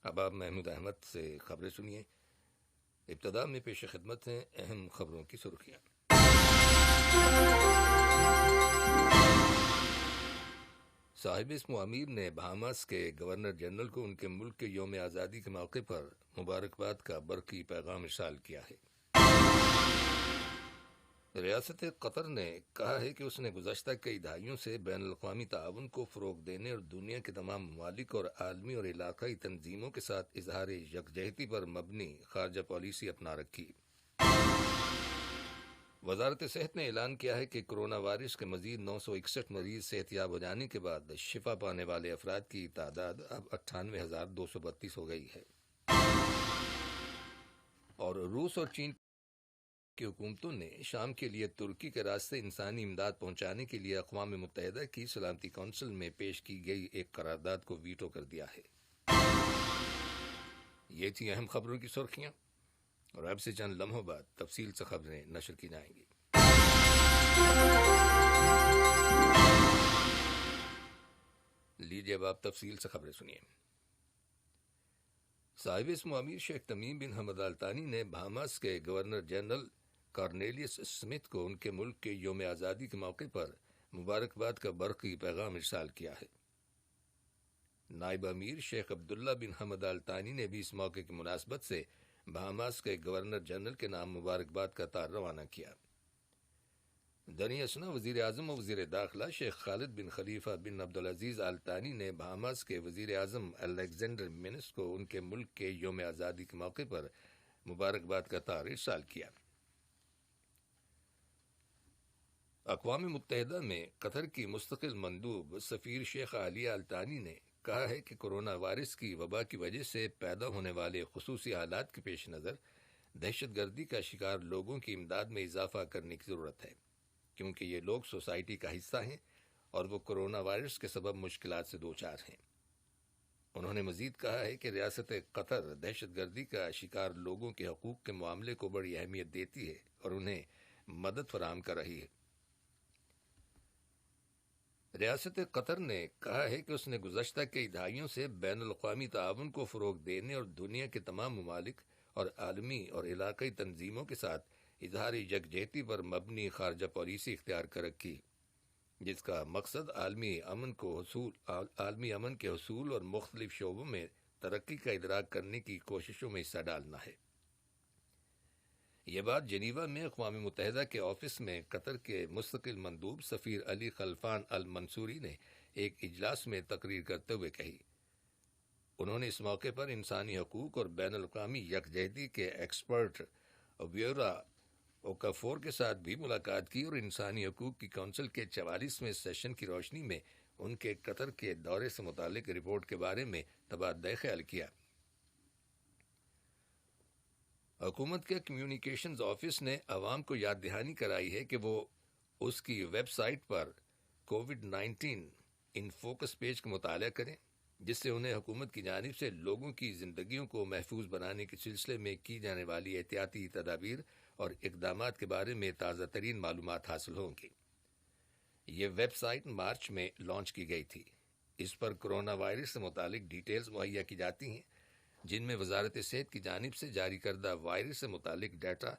اب آپ محمود احمد سے خبریں سنیے۔ ابتدا میں پیش خدمت ہیں اہم خبروں کی سرخیاں۔ صاحب اسم امیر نے بہاماس کے گورنر جنرل کو ان کے ملک کے یوم آزادی کے موقع پر مبارکباد کا برقی پیغام ارسال کیا ہے۔ ریاست قطر نے کہا ہے کہ اس نے گزشتہ کئی دہائیوں سے بین الاقوامی تعاون کو فروغ دینے اور دنیا کے تمام ممالک اور عالمی اور علاقائی تنظیموں کے ساتھ اظہار یکجہتی پر مبنی خارجہ پالیسی اپنا رکھی۔ وزارت صحت نے اعلان کیا ہے کہ کرونا وائرس کے مزید 961 مریض صحت یاب ہو جانے کے بعد شفا پانے والے افراد کی تعداد اب 98,232 ہو گئی ہے۔ اور روس اور چین کی حکومتوں نے شام کے لیے ترکی کے راستے انسانی امداد پہنچانے کے لیے اقوام متحدہ کی سلامتی کونسل میں پیش کی گئی ایک قرارداد کو ویٹو کر دیا ہے۔ یہ تھی اہم خبروں کی سرخیاں، اور اب سے چند لمحوں بعد تفصیل سے خبریں نشر کی جائیں گی۔ لیجیے اب آپ تفصیل سے خبریں سنیے۔ صاحب اسم امیر شیخ تمیم بن حمد آل ثانی نے بہاماس کے گورنر جنرل کارنیلیس اسمتھ کو ان کے ملک کے یوم آزادی کے موقع پر مبارکباد کا برقی پیغام ارسال کیا ہے۔ نائب امیر شیخ عبداللہ بن حمد آل ثانی نے بھی اس موقع کی مناسبت سے بہاماس کے گورنر جنرل کے نام مبارکباد کا تار روانہ کیا۔ دریں اثنا وزیر اعظم و وزیر داخلہ شیخ خالد بن خلیفہ بن عبدالعزیز آل ثانی نے بہاماس کے وزیر اعظم الیگزینڈر مینس کو ان کے ملک کے یوم آزادی کے موقع پر مبارکباد کا تار ارسال کیا۔ اقوام متحدہ میں قطر کی مستقل مندوب سفیر شیخ عالیہ آل ثانی نے کہا ہے کہ کرونا وائرس کی وبا کی وجہ سے پیدا ہونے والے خصوصی حالات کے پیش نظر دہشت گردی کا شکار لوگوں کی امداد میں اضافہ کرنے کی ضرورت ہے، کیونکہ یہ لوگ سوسائٹی کا حصہ ہیں اور وہ کرونا وائرس کے سبب مشکلات سے دوچار ہیں۔ انہوں نے مزید کہا ہے کہ ریاست قطر دہشت گردی کا شکار لوگوں کے حقوق کے معاملے کو بڑی اہمیت دیتی ہے اور انہیں مدد فراہم کر رہی ہے۔ ریاست قطر نے کہا ہے کہ اس نے گزشتہ کئی دہائیوں سے بین الاقوامی تعاون کو فروغ دینے اور دنیا کے تمام ممالک اور عالمی اور علاقائی تنظیموں کے ساتھ اظہار یکجہتی پر مبنی خارجہ پالیسی اختیار کر رکھی، جس کا مقصد عالمی امن کے حصول اور مختلف شعبوں میں ترقی کا ادراک کرنے کی کوششوں میں حصہ ڈالنا ہے۔ یہ بات جنیوا میں اقوام متحدہ کے آفس میں قطر کے مستقل مندوب سفیر علی خلفان المنصوری نے ایک اجلاس میں تقریر کرتے ہوئے کہی۔ انہوں نے اس موقع پر انسانی حقوق اور بین الاقوامی یکجہتی کے ایکسپرٹ ویورا اوکافور کے ساتھ بھی ملاقات کی اور انسانی حقوق کی کونسل کے 44ویں سیشن کی روشنی میں ان کے قطر کے دورے سے متعلق رپورٹ کے بارے میں تبادلہ خیال کیا۔ حکومت کے کمیونیکیشنز آفس نے عوام کو یاد دہانی کرائی ہے کہ وہ اس کی ویب سائٹ پر کووڈ-19 ان فوکس پیج کا مطالعہ کریں، جس سے انہیں حکومت کی جانب سے لوگوں کی زندگیوں کو محفوظ بنانے کے سلسلے میں کی جانے والی احتیاطی تدابیر اور اقدامات کے بارے میں تازہ ترین معلومات حاصل ہوں گی۔ یہ ویب سائٹ مارچ میں لانچ کی گئی تھی۔ اس پر کرونا وائرس سے متعلق ڈیٹیلز مہیا کی جاتی ہیں، جن میں وزارت صحت کی جانب سے جاری کردہ وائرس سے متعلق ڈیٹا،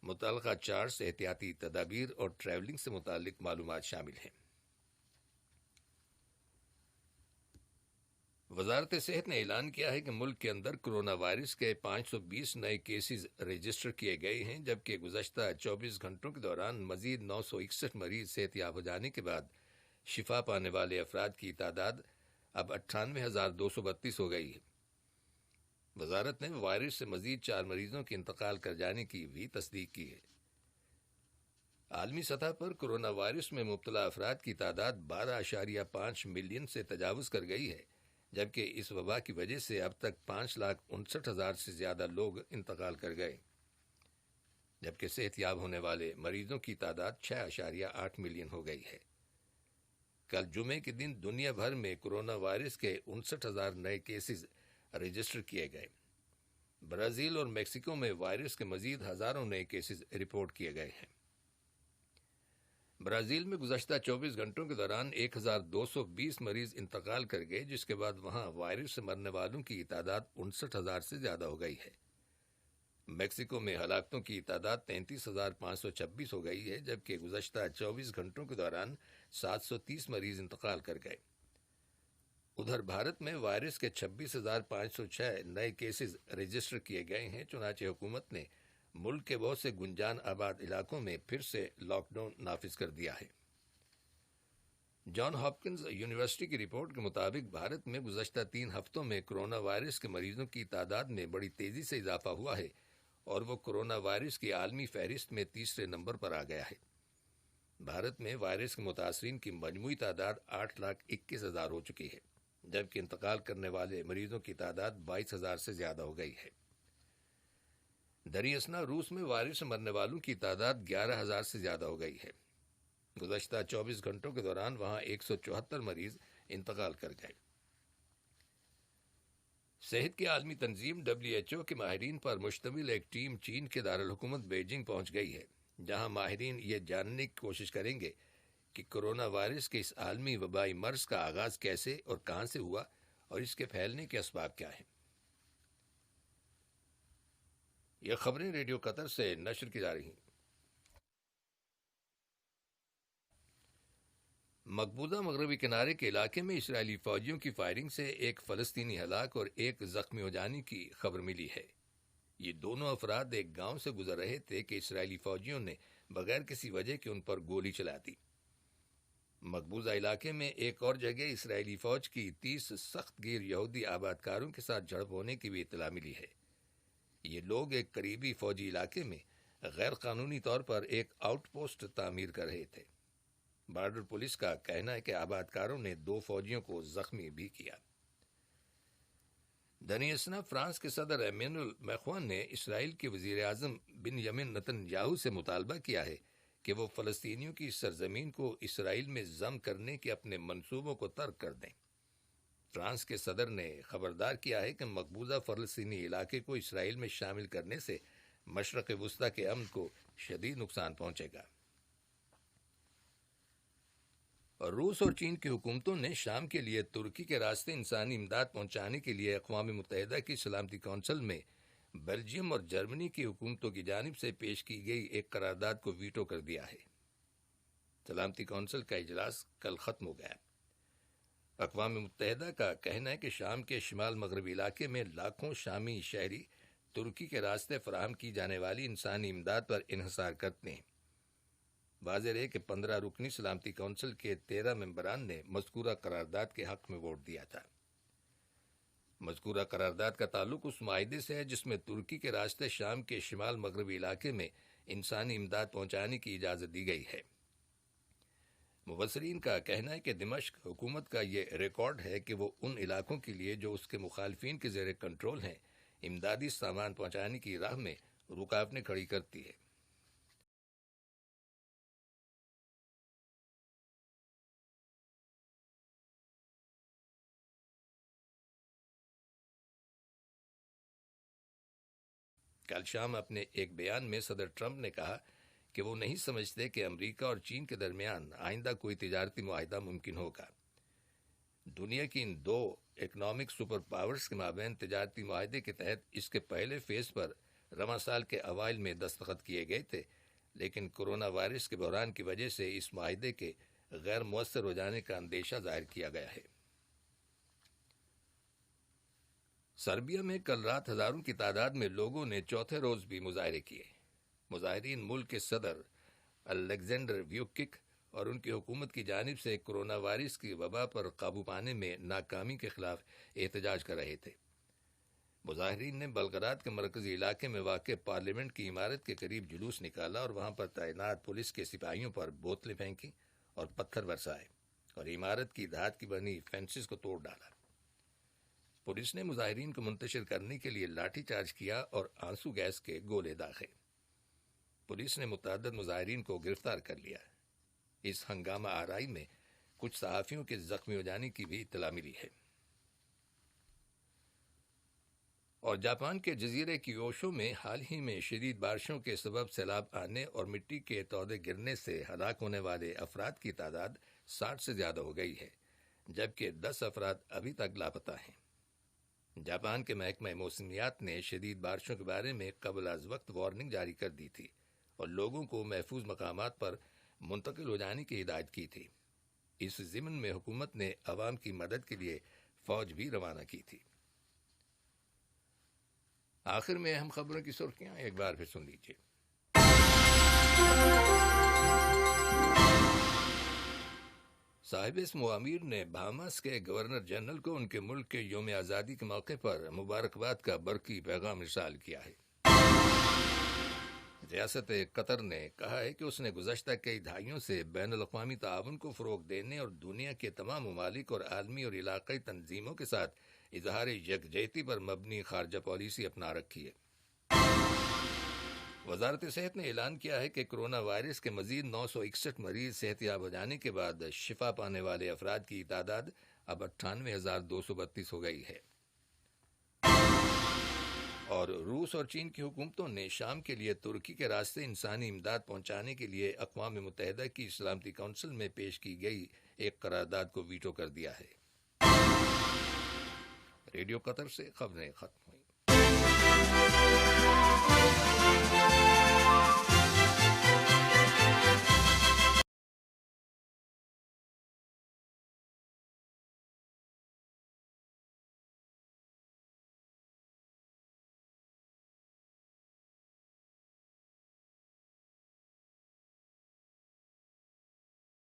متعلقہ چارٹس، احتیاطی تدابیر اور ٹریولنگ سے متعلق معلومات شامل ہیں۔ وزارت صحت نے اعلان کیا ہے کہ ملک کے اندر کرونا وائرس کے 520 نئے کیسز رجسٹر کیے گئے ہیں، جبکہ گزشتہ 24 گھنٹوں کے دوران مزید 961 مریض صحت یاب ہو جانے کے بعد شفا پانے والے افراد کی تعداد اب 98,232 ہو گئی ہے۔ وزارت نے وائرس سے مزید 4 مریضوں کے انتقال کر جانے کی بھی تصدیق کی ہے۔ عالمی سطح پر کرونا وائرس میں مبتلا افراد کی تعداد 12.5 ملین سے تجاوز کر گئی ہے، جبکہ اس وبا کی وجہ سے اب تک 5,59,000 سے زیادہ لوگ انتقال کر گئے، جبکہ صحت یاب ہونے والے مریضوں کی تعداد 6.8 ملین ہو گئی ہے۔ کل جمعے کے دن دنیا بھر میں کرونا وائرس کے 59,000 نئے کیسز رجسٹر کیے گئے۔ برازیل اور میکسیکو میں وائرس کے مزید ہزاروں نئے کیسز رپورٹ کیے گئے ہیں۔ برازیل میں گزشتہ 24 گھنٹوں کے دوران 1220 مریض انتقال کر گئے، جس کے بعد وہاں وائرس سے مرنے والوں کی تعداد 59,000 سے زیادہ ہو گئی ہے۔ میکسیکو میں ہلاکتوں کی تعداد 33,526 ہو گئی ہے، جبکہ گزشتہ 24 گھنٹوں کے دوران 730 مریض انتقال کر گئے۔ ادھر بھارت میں وائرس کے 26,506 نئے کیسز رجسٹر کیے گئے ہیں، چنانچہ حکومت نے ملک کے بہت سے گنجان آباد علاقوں میں پھر سے لاک ڈاؤن نافذ کر دیا ہے۔ جان ہاپکنز یونیورسٹی کی رپورٹ کے مطابق بھارت میں گزشتہ 3 ہفتوں میں کرونا وائرس کے مریضوں کی تعداد میں بڑی تیزی سے اضافہ ہوا ہے اور وہ کرونا وائرس کی عالمی فہرست میں تیسرے نمبر پر آ گیا ہے۔ بھارت میں وائرس کے متاثرین کی مجموعی تعداد 8,21,000 ہو چکی ہے، جبکہ انتقال کرنے والے مریضوں کی تعداد 22,000 سے زیادہ ہو گئی ہے۔ دریں اثنا روس میں وائرس سے مرنے والوں کی تعداد 11,000 سے زیادہ ہو گئی ہے۔ گزشتہ 24 گھنٹوں کے دوران وہاں 174 مریض انتقال کر گئے۔ صحت کی عالمی تنظیم WHO کے ماہرین پر مشتمل ایک ٹیم چین کے دارالحکومت بیجنگ پہنچ گئی ہے، جہاں ماہرین یہ جاننے کی کوشش کریں گے کہ کرونا وائرس کے اس عالمی وبائی مرض کا آغاز کیسے اور کہاں سے ہوا اور اس کے پھیلنے کے اسباب کیا ہیں۔ یہ خبریں ریڈیو قطر سے نشر کی جا رہی ہیں۔ مقبوضہ مغربی کنارے کے علاقے میں اسرائیلی فوجیوں کی فائرنگ سے ایک فلسطینی ہلاک اور ایک زخمی ہو جانے کی خبر ملی ہے۔ یہ دونوں افراد ایک گاؤں سے گزر رہے تھے کہ اسرائیلی فوجیوں نے بغیر کسی وجہ کے ان پر گولی چلا دی۔ مقبوضہ علاقے میں ایک اور جگہ اسرائیلی فوج کی 30 سخت گیر یہودی آباد کاروں کے ساتھ جھڑپ ہونے کی بھی اطلاع ملی ہے۔ یہ لوگ ایک قریبی فوجی علاقے میں غیر قانونی طور پر ایک آؤٹ پوسٹ تعمیر کر رہے تھے۔ بارڈر پولیس کا کہنا ہے کہ آباد کاروں نے 2 فوجیوں کو زخمی بھی کیا۔ دریں اثنا فرانس کے صدر ایمینوئل میخوان نے اسرائیل کے وزیر اعظم بنیامین نتن یاہو سے مطالبہ کیا ہے کہ وہ فلسطینیوں کی سرزمین کو اسرائیل میں ضم کرنے کے اپنے منصوبوں کو ترک کر دیں۔ فرانس کے صدر نے خبردار کیا ہے کہ مقبوضہ فلسطینی علاقے کو اسرائیل میں شامل کرنے سے مشرق وسطیٰ کے امن کو شدید نقصان پہنچے گا۔ روس اور چین کی حکومتوں نے شام کے لیے ترکی کے راستے انسانی امداد پہنچانے کے لیے اقوام متحدہ کی سلامتی کونسل میں بیلجیم اور جرمنی کی حکومتوں کی جانب سے پیش کی گئی ایک قرارداد کو ویٹو کر دیا ہے۔ سلامتی کونسل کا اجلاس کل ختم ہو گیا۔ اقوام متحدہ کا کہنا ہے کہ شام کے شمال مغربی علاقے میں لاکھوں شامی شہری ترکی کے راستے فراہم کی جانے والی انسانی امداد پر انحصار کرتے ہیں۔ واضح ہے کہ 15 رکنی سلامتی کونسل کے 13 ممبران نے مذکورہ قرارداد کے حق میں ووٹ دیا تھا۔ مذکورہ قرارداد کا تعلق اس معاہدے سے ہے جس میں ترکی کے راستے شام کے شمال مغربی علاقے میں انسانی امداد پہنچانے کی اجازت دی گئی ہے۔ مبصرین کا کہنا ہے کہ دمشق حکومت کا یہ ریکارڈ ہے کہ وہ ان علاقوں کے لیے جو اس کے مخالفین کے زیر کنٹرول ہیں امدادی سامان پہنچانے کی راہ میں رکاوٹیں کھڑی کرتی ہے۔ کل شام اپنے ایک بیان میں صدر ٹرمپ نے کہا کہ وہ نہیں سمجھتے کہ امریکہ اور چین کے درمیان آئندہ کوئی تجارتی معاہدہ ممکن ہوگا۔ دنیا کی ان 2 اکنامک سپر پاورز کے مابین تجارتی معاہدے کے تحت اس کے پہلے فیز پر رواں سال کے اوائل میں دستخط کیے گئے تھے، لیکن کرونا وائرس کے بحران کی وجہ سے اس معاہدے کے غیر مؤثر ہو جانے کا اندیشہ ظاہر کیا گیا ہے۔ سربیا میں کل رات ہزاروں کی تعداد میں لوگوں نے چوتھے روز بھی مظاہرے کیے۔ مظاہرین ملک کے صدر الیگزینڈر ویوکک اور ان کی حکومت کی جانب سے کرونا وائرس کی وبا پر قابو پانے میں ناکامی کے خلاف احتجاج کر رہے تھے۔ مظاہرین نے بلغراد کے مرکزی علاقے میں واقع پارلیمنٹ کی عمارت کے قریب جلوس نکالا اور وہاں پر تعینات پولیس کے سپاہیوں پر بوتلیں پھینکیں اور پتھر برسائے اور عمارت کی دھات کی بنی فینسز کو توڑ ڈالا۔ پولیس نے مظاہرین کو منتشر کرنے کے لیے لاٹھی چارج کیا اور آنسو گیس کے گولے داغے۔ پولیس نے متعدد مظاہرین کو گرفتار کر لیا۔ اس ہنگامہ آرائی میں کچھ صحافیوں کے زخمی ہو جانے کی بھی اطلاع ملی ہے۔ اور جاپان کے جزیرے کیوشو میں حال ہی میں شدید بارشوں کے سبب سیلاب آنے اور مٹی کے تودے گرنے سے ہلاک ہونے والے افراد کی تعداد 60 سے زیادہ ہو گئی ہے، جبکہ 10 افراد ابھی تک لاپتہ ہیں۔ جاپان کے محکمہ موسمیات نے شدید بارشوں کے بارے میں قبل از وقت وارننگ جاری کر دی تھی اور لوگوں کو محفوظ مقامات پر منتقل ہو جانے کی ہدایت کی تھی۔ اس ضمن میں حکومت نے عوام کی مدد کے لیے فوج بھی روانہ کی تھی۔ آخر میں اہم خبروں کی سرخیاں ایک بار پھر سن لیجیے۔ صاحب اسم امیر نے بہاماس کے گورنر جنرل کو ان کے ملک کے یوم آزادی کے موقع پر مبارکباد کا برقی پیغام ارسال کیا ہے۔ ریاست قطر نے کہا ہے کہ اس نے گزشتہ کئی دہائیوں سے بین الاقوامی تعاون کو فروغ دینے اور دنیا کے تمام ممالک اور عالمی اور علاقائی تنظیموں کے ساتھ اظہار یکجہتی پر مبنی خارجہ پالیسی اپنا رکھی ہے۔ وزارت صحت نے اعلان کیا ہے کہ کرونا وائرس کے مزید 961 مریض صحت یاب ہو جانے کے بعد شفا پانے والے افراد کی تعداد اب 98,232 ہو گئی ہے۔ اور روس اور چین کی حکومتوں نے شام کے لیے ترکی کے راستے انسانی امداد پہنچانے کے لیے اقوام متحدہ کی سلامتی کونسل میں پیش کی گئی ایک قرارداد کو ویٹو کر دیا ہے۔ ریڈیو قطر سے خبریں ختم ہوئیں۔